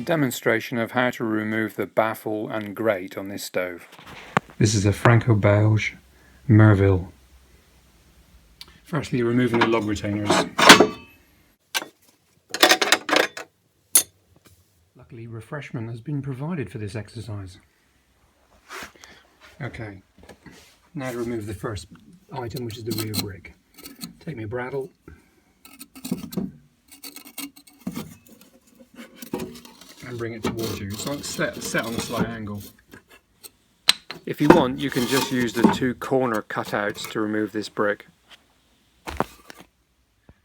demonstration of how to remove the baffle and grate on this stove. This is a Franco-Belge Mervill. Firstly, removing the log retainers. Luckily, refreshment has been provided for this exercise. Okay, now to remove the first item, which is the rear brick. Take my bradawl and bring it towards you. So it's set on a slight angle. If you want, you can just use the two corner cutouts to remove this brick.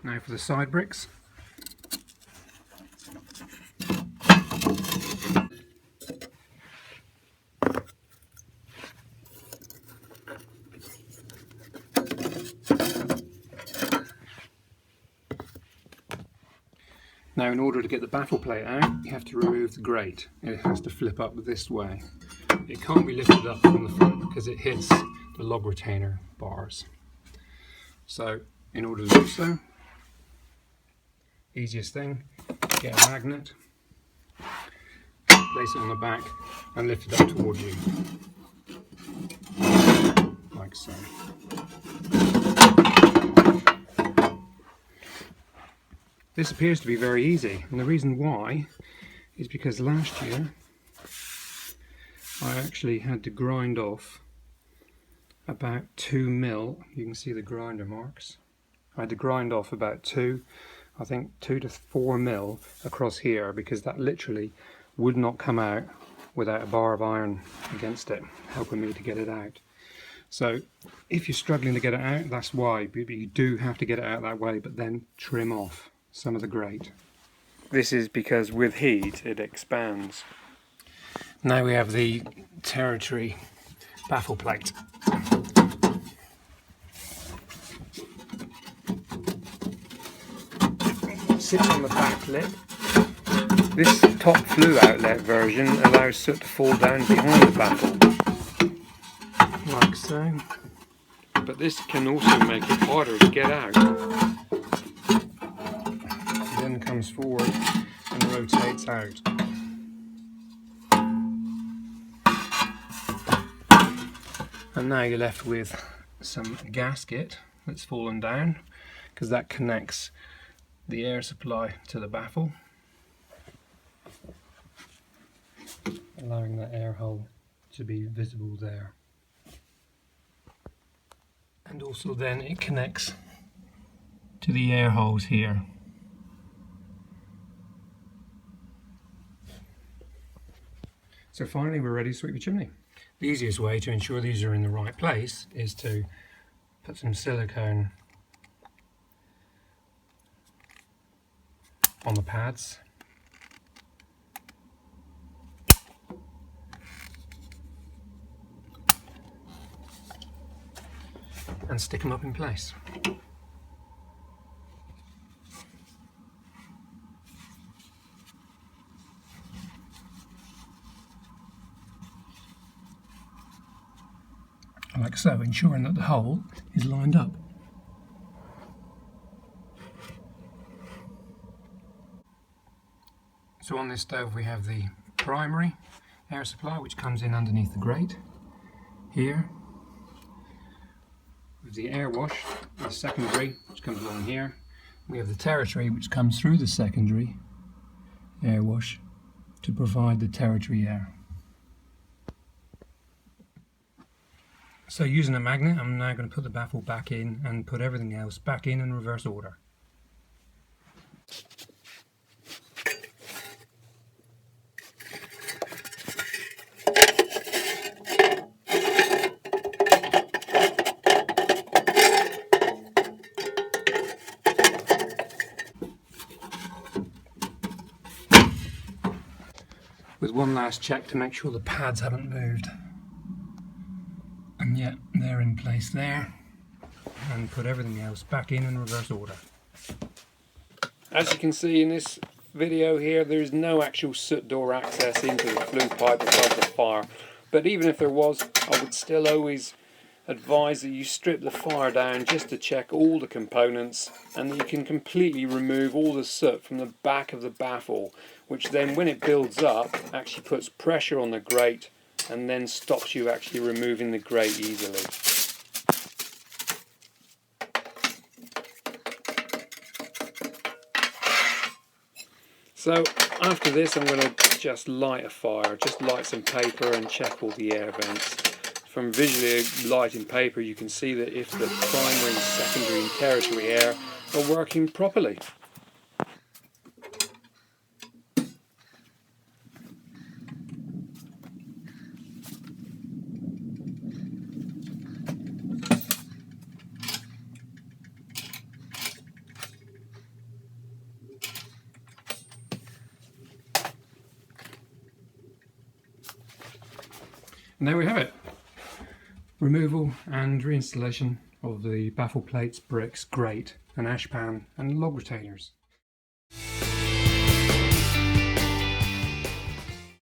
Now for the side bricks. Now, in order to get the baffle plate out, you have to remove the grate. It has to flip up this way. It can't be lifted up from the front because it hits the log retainer bars. So, in order to do so, easiest thing, get a magnet, place it on the back and lift it up towards you, like so. This appears to be very easy, and the reason why is because last year I actually had to grind off about 2 mil. You can see the grinder marks. I had to grind off about 2 to 4 mil across here, because that literally would not come out without a bar of iron against it, helping me to get it out. So if you're struggling to get it out, that's why, but you do have to get it out that way, but then trim off some of the grate. This is because with heat it expands. Now we have the territory baffle plate. It sits on the back lip. This top flue outlet version allows soot to fall down behind the baffle, like so. But this can also make it harder to get out. Then comes forward and rotates out. And now you're left with some gasket that's fallen down, because that connects the air supply to the baffle, allowing that air hole to be visible there. And also then it connects to the air holes here. So finally we're ready to sweep the chimney. The easiest way to ensure these are in the right place is to put some silicone on the pads. And stick them up in place. Like so, ensuring that the hole is lined up. So on this stove we have the primary air supply, which comes in underneath the grate here, with the air wash, the secondary, which comes along here. We have the territory, which comes through the secondary air wash to provide the territory air. So using a magnet, I'm now going to put the baffle back in and put everything else back in reverse order. With one last check to make sure the pads haven't moved. And yet they're in place there, and put everything else back in reverse order. As you can see in this video here, there's no actual soot door access into the flue pipe above the fire, but even if there was, I would still always advise that you strip the fire down just to check all the components, and that you can completely remove all the soot from the back of the baffle, which then when it builds up actually puts pressure on the grate and then stops you actually removing the grate easily. So after this I'm going to just light a fire, just light some paper and check all the air vents. From visually lighting paper you can see that if the primary, secondary and tertiary air are working properly. And there we have it. Removal and reinstallation of the baffle plates, bricks, grate and ash pan and log retainers.